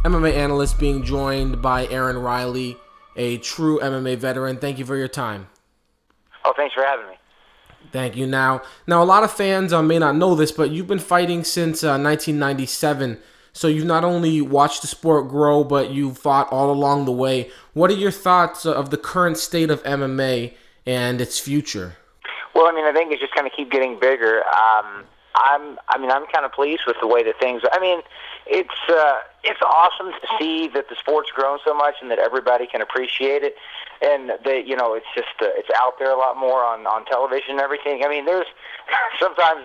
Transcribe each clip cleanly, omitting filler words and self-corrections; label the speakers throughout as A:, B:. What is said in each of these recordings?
A: MMA analyst, being joined by Aaron Riley, a true MMA veteran. Thank you for your time.
B: Oh, thanks for having me.
A: Thank you. Now, a lot of fans may not know this, but you've been fighting since 1997. So you've not only watched the sport grow, but you've fought all along the way. What are your thoughts of the current state of MMA and its future?
B: Well, I think it's just going to keep getting bigger. I'm kind of pleased with the way that things. It's awesome to see that the sport's grown so much and that everybody can appreciate it, and it's out there a lot more on television and everything. There's sometimes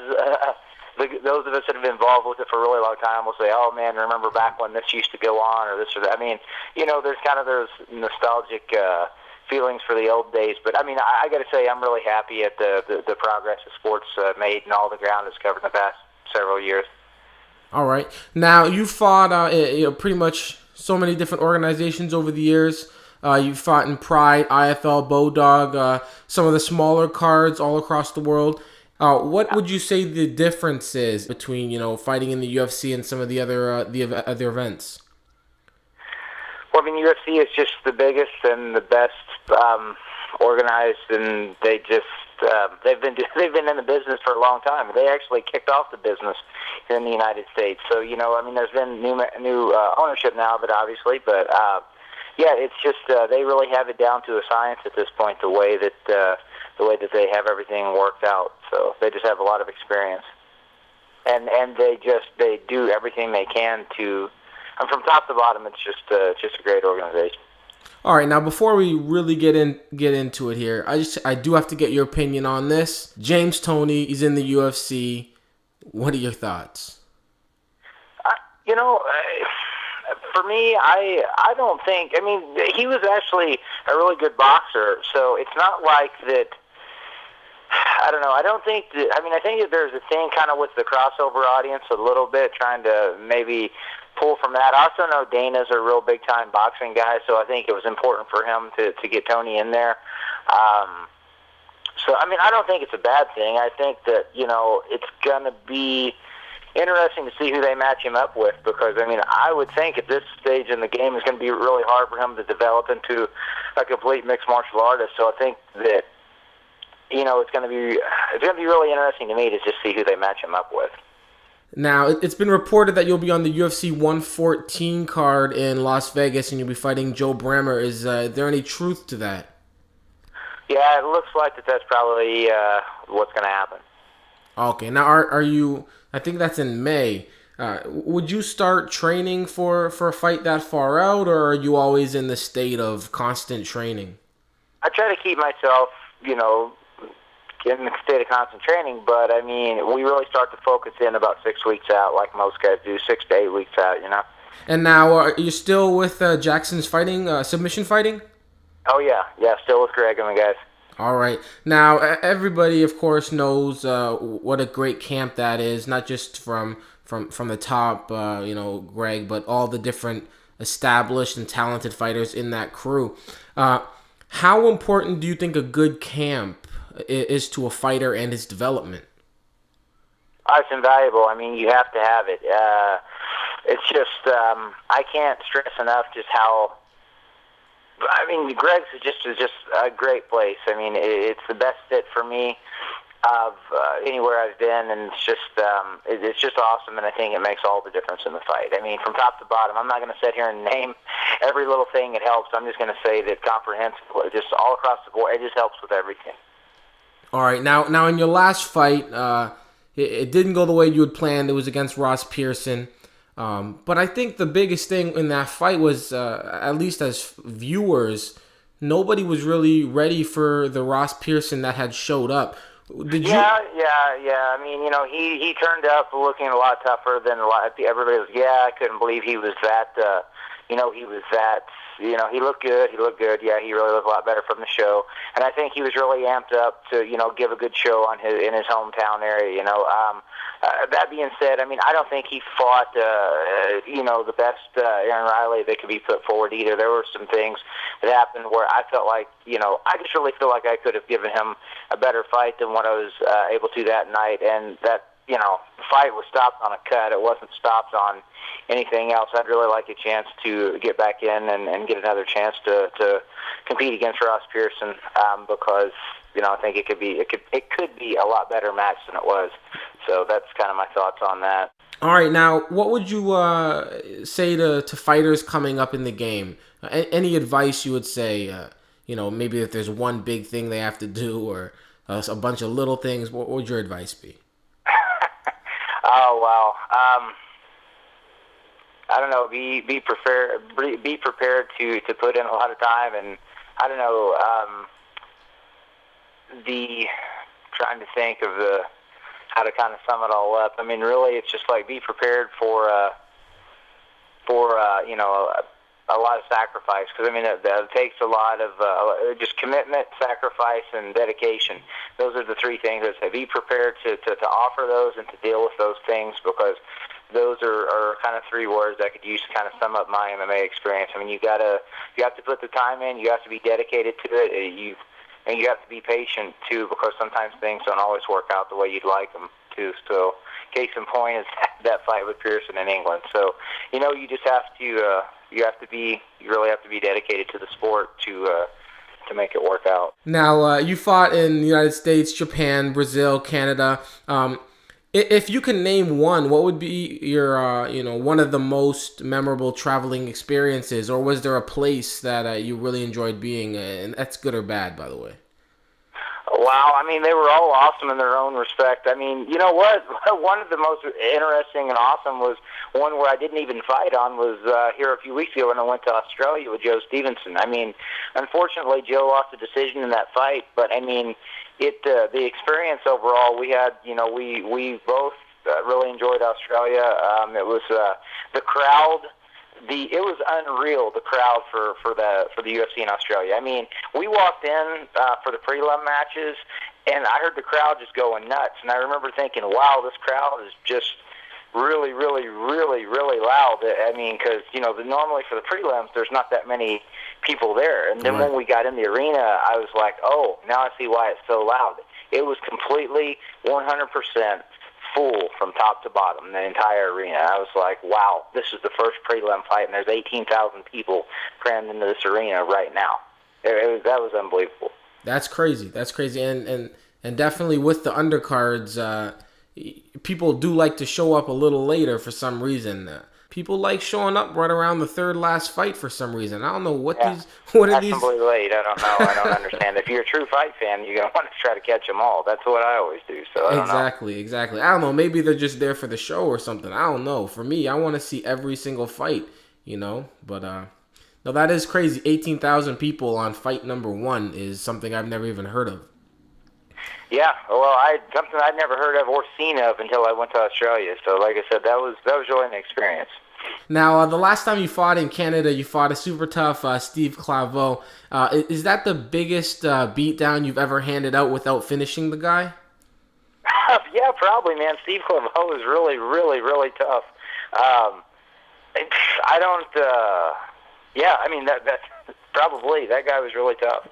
B: those of us that have been involved with it for a really long time will say, "Oh man, remember back when this used to go on," or this or that. There's kind of those nostalgic feelings for the old days. But I got to say, I'm really happy at the progress the sport's made and all the ground it's covered in the past several years.
A: All right. Now, you fought pretty much so many different organizations over the years. You fought in Pride, IFL, Bodog, some of the smaller cards all across the world. What would you say the difference is between fighting in the UFC and some of the other events?
B: Well, UFC is just the biggest and the best organized, and they've been in the business for a long time. They actually kicked off the business here in the United States. So there's been new ownership now, yeah, it's just they really have it down to a science at this point. The way that they have everything worked out. So they just have a lot of experience, and they do everything they can to. And from top to bottom, it's just a great organization.
A: All right, now before we really get into it here, I do have to get your opinion on this. James Toney, he's in the UFC. What are your thoughts?
B: For me, I don't think. He was actually a really good boxer, so it's not like that. I don't know. I don't think that. I think that there's a thing kind of with the crossover audience a little bit, trying to maybe pull from that. I also know Dana's a real big time boxing guy, so I think it was important for him to get Tony in there. I don't think it's a bad thing. I think that it's gonna be interesting to see who they match him up with, because I would think at this stage in the game it's going to be really hard for him to develop into a complete mixed martial artist. So I think that it's going to be really interesting to me to just see who they match him up with.
A: Now, it's been reported that you'll be on the UFC 114 card in Las Vegas and you'll be fighting Joe Brammer. Is there any truth to that?
B: Yeah, it looks like that's probably what's going to happen.
A: Okay, now are you? I think that's in May. Would you start training for a fight that far out, or are you always in the state of constant training?
B: I try to keep myself, in the state of constant training, but we really start to focus in about 6 weeks out, like most guys do, 6 to 8 weeks out,
A: And now, are you still with Jackson's fighting, submission fighting?
B: Oh yeah, still with Greg and the guys.
A: All right. Now, everybody, of course, knows what a great camp that is, not just from the top, Greg, but all the different established and talented fighters in that crew. How important do you think a good camp is to a fighter and his development?
B: It's invaluable. You have to have it. It's just, I can't stress enough just how. Greg's is just a great place. It's the best fit for me of anywhere I've been, and it's just awesome, and I think it makes all the difference in the fight. From top to bottom, I'm not going to sit here and name every little thing that helps. I'm just going to say that comprehensively, just all across the board, it just helps with everything.
A: All right, now in your last fight, it didn't go the way you had planned. It was against Ross Pearson. But I think the biggest thing in that fight was, at least as viewers, nobody was really ready for the Ross Pearson that had showed up. Did you? Yeah.
B: He turned up looking a lot tougher than a lot. Everybody was, I couldn't believe he was that. He looked good. Yeah, he really looked a lot better from the show. And I think he was really amped up to, give a good show in his hometown area. That being said, I don't think he fought, the best Aaron Riley that could be put forward either. There were some things that happened where I felt like, I just really feel like I could have given him a better fight than what I was able to that night. And that, the fight was stopped on a cut. It wasn't stopped on anything else. I'd really like a chance to get back in and get another chance to compete against Ross Pearson, because I think it could be a lot better match than it was. So that's kind of my thoughts on that.
A: All right, now what would you say to fighters coming up in the game? Any advice you would say? Maybe if there's one big thing they have to do, or a bunch of little things. What would your advice be?
B: Oh well, I don't know. Be prepared. Be prepared to put in a lot of time, and I don't know. Trying to think of how to kind of sum it all up. I mean, really, it's just like be prepared for a lot of sacrifice, because I mean it takes a lot of just commitment, sacrifice, and dedication. Those are the three things. I say be prepared to offer those and to deal with those things, because those are kind of three words I could use to kind of sum up my MMA experience. I mean, you have to put the time in. You have to be dedicated to it. And you have to be patient too, because sometimes things don't always work out the way you'd like them to. So, case in point is that fight with Pearson in England. So, you just have to you really have to be dedicated to the sport to make it work out.
A: Now, you fought in the United States, Japan, Brazil, Canada. If you can name one, what would be your, one of the most memorable traveling experiences? Or was there a place that you really enjoyed being? And that's good or bad, by the way.
B: Wow, I mean, they were all awesome in their own respect. I mean, you know what? One of the most interesting and awesome was one where I didn't even fight on was here a few weeks ago when I went to Australia with Joe Stevenson. I mean, unfortunately, Joe lost a decision in that fight, but I mean, the experience overall, we had, we both really enjoyed Australia. It was the crowd. It was unreal, the crowd for the UFC in Australia. I mean, we walked in for the prelim matches, and I heard the crowd just going nuts. And I remember thinking, wow, this crowd is just really, really, really, really loud. I mean, because, normally for the prelims, there's not that many people there. And then when we got in the arena, I was like, oh, now I see why it's so loud. It was completely 100% full from top to bottom, the entire arena. I was like, wow, this is the first prelim fight, and there's 18,000 people crammed into this arena right now. That was unbelievable.
A: That's crazy. That's crazy. And definitely with the undercards, people do like to show up a little later for some reason. People like showing up right around the third last fight for some reason. I don't know what are these.
B: That's completely late. I don't know. I don't understand. If you're a true fight fan, you're gonna want to try to catch them all. That's what I always do. So I don't know.
A: Exactly. I don't know. Maybe they're just there for the show or something. I don't know. For me, I want to see every single fight. But no, that is crazy. 18,000 people on fight number 1 is something I've never even heard of.
B: Yeah, well, something I'd never heard of or seen of until I went to Australia. So, like I said, that was really an experience.
A: Now, the last time you fought in Canada, you fought a super tough Steve Claveau. Is that the biggest beatdown you've ever handed out without finishing the guy?
B: Yeah, probably, man. Steve Claveau is really, really, really tough. I don't. Yeah, I mean that's probably that guy was really tough.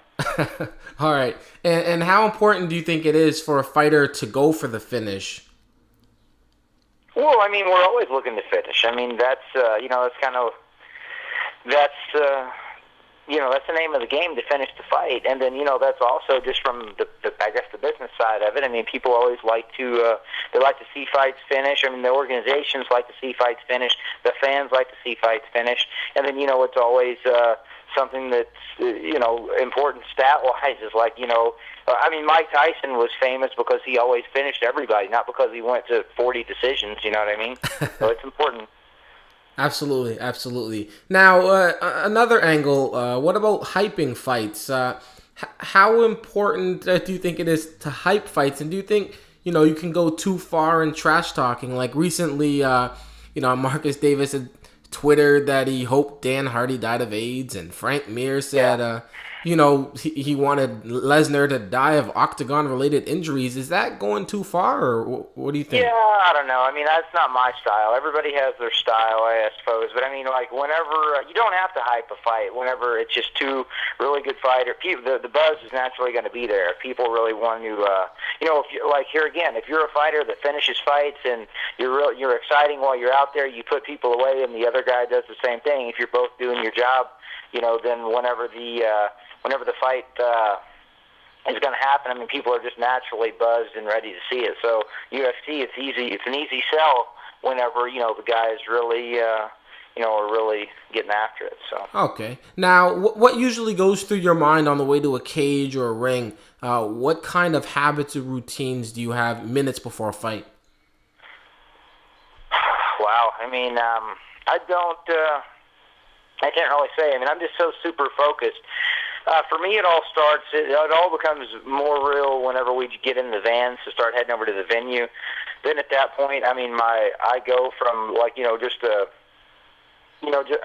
A: All right. And how important do you think it is for a fighter to go for the finish?
B: Well, I mean, we're always looking to finish. I mean, that's that's the name of the game, to finish the fight. And then, that's also just from the business side of it. I mean, people always like to see fights finish. I mean, the organizations like to see fights finish. The fans like to see fights finish. And then, it's always something that's, important stat-wise is like, I mean, Mike Tyson was famous because he always finished everybody, not because he went to 40 decisions, you know what I mean? So it's important.
A: Absolutely. Now, another angle, what about hyping fights? How important do you think it is to hype fights? And do you think, you can go too far in trash talking? Like recently, Marcus Davis had Twittered that he hoped Dan Hardy died of AIDS, and Frank Mir said he wanted Lesnar to die of octagon-related injuries. Is that going too far, or what do you think?
B: Yeah, I don't know. I mean, that's not my style. Everybody has their style, I suppose. But I mean, like whenever you don't have to hype a fight. Whenever it's just two really good fighters, the buzz is naturally going to be there. If people really want to, if you like here again, if you're a fighter that finishes fights and you're exciting while you're out there, you put people away, and the other guy does the same thing. If you're both doing your job, then whenever the fight is going to happen, I mean, people are just naturally buzzed and ready to see it. So UFC, it's easy. It's an easy sell whenever the guys really, are really getting after it. So
A: Okay. Now, what usually goes through your mind on the way to a cage or a ring? What kind of habits or routines do you have minutes before a fight?
B: wow. I mean, I don't. I can't really say. I mean, I'm just so super focused. For me, it all starts. It all becomes more real whenever we get in the vans to start heading over to the venue. Then at that point, I mean, I go from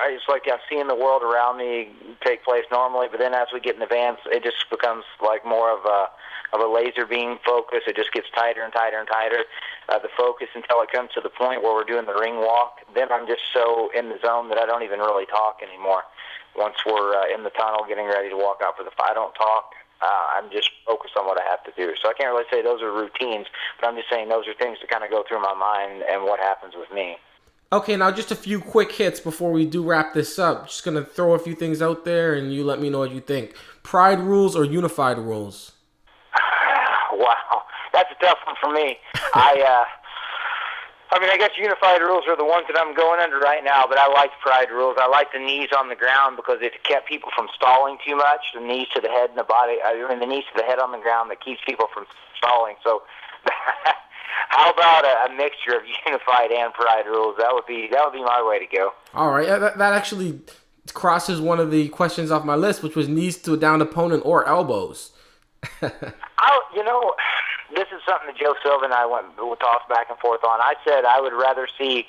B: it's like I'm seeing the world around me take place normally. But then as we get in the vans, it just becomes like more of a laser beam focus. It just gets tighter and tighter and tighter. The focus until it comes to the point where we're doing the ring walk. Then I'm just so in the zone that I don't even really talk anymore. Once we're in the tunnel getting ready to walk out for the fight, I don't talk. I'm just focused on what I have to do. So I can't really say those are routines, but I'm just saying those are things that kind of go through my mind and what happens with me.
A: Okay, now just a few quick hits before we do wrap this up. Just gonna throw a few things out there, and you let me know what you think. Pride rules or unified rules?
B: Wow, that's a tough one for me. I guess unified rules are the ones that I'm going under right now, but I like pride rules. I like the knees on the ground because it kept people from stalling too much. The knees to the head and the body, the knees to the head on the ground that keeps people from stalling. So how about a mixture of unified and pride rules? That would be my way to go.
A: All right, that actually crosses one of the questions off my list, which was knees to a downed opponent or elbows.
B: This is something that Joe Silva and I we'll talk back and forth on. I said I would rather see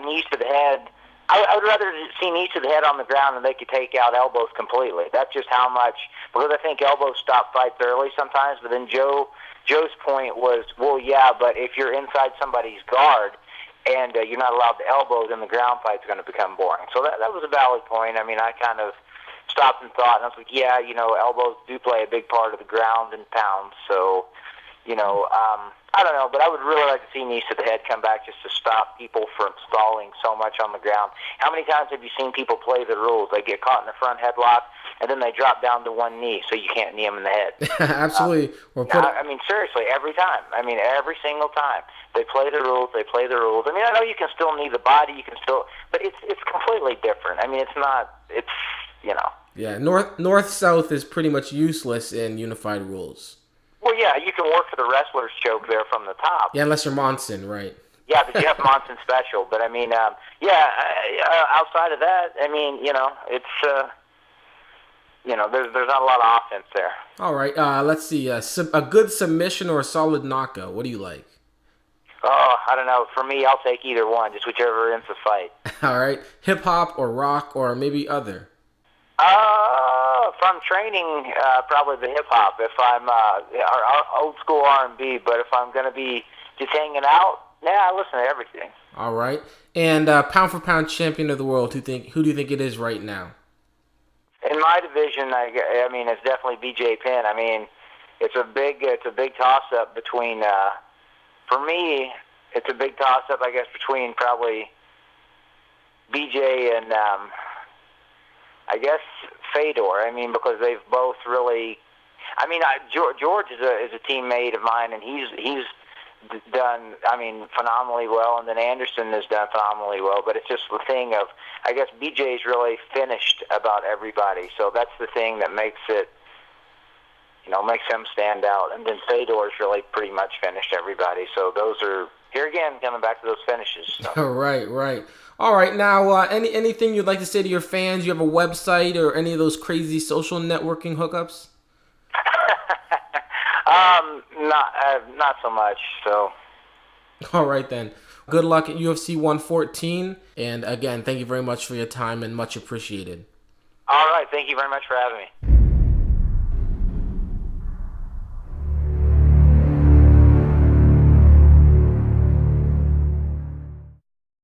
B: knees to the head. I would rather see knees to the head on the ground than they could take out elbows completely. That's just how much, because I think elbows stop fights early sometimes. But then Joe's point was, well, yeah, but if you're inside somebody's guard and you're not allowed to elbow, then the ground fight's going to become boring. So that was a valid point. I mean, I kind of stopped and thought, and I was like, yeah, elbows do play a big part of the ground and pound. So, I don't know, but I would really like to see knees to the head come back just to stop people from stalling so much on the ground. How many times have you seen people play the rules? They get caught in the front headlock, and then they drop down to one knee, so you can't knee them in the head.
A: Absolutely.
B: I mean, seriously, every time. I mean, every single time. They play the rules. They play the rules. I mean, I know you can still knee the body. You can still, but it's completely different. I mean, it's not. It's.
A: Yeah, north-south is pretty much useless in unified rules.
B: Well, yeah, you can work for the wrestler's choke there from the top.
A: Yeah, unless you're Monson, right?
B: Yeah, but you have Monson special. But I mean, outside of that, I mean, it's there's not a lot of offense there.
A: All right, let's see. A good submission or a solid knockout. What do you like?
B: Oh, I don't know. For me, I'll take either one, just whichever ends the fight.
A: All right, hip hop or rock or maybe other.
B: If I'm training, probably the hip hop. If I'm old school R&B, but if I'm gonna be just hanging out, yeah, I listen to everything.
A: All right, and pound for pound champion of the world. Who do you think it is right now?
B: In my division, I mean, it's definitely BJ Penn. I mean, it's a big toss up between. For me, it's a big toss up, I guess, between probably BJ and. I guess Fedor. I mean, because they've both really. I mean, George is a teammate of mine, and he's done. I mean, phenomenally well, and then Anderson has done phenomenally well. But it's just the thing of, I guess BJ's really finished about everybody, so that's the thing that makes it. Makes him stand out, and then Fedor's really pretty much finished everybody. So those are here again coming back to those finishes. So.
A: Right. All right, now anything you'd like to say to your fans? You have a website or any of those crazy social networking hookups?
B: Not so much. So.
A: All right then. Good luck at UFC 114, and again, thank you very much for your time and much appreciated.
B: All right, thank you very much for having me.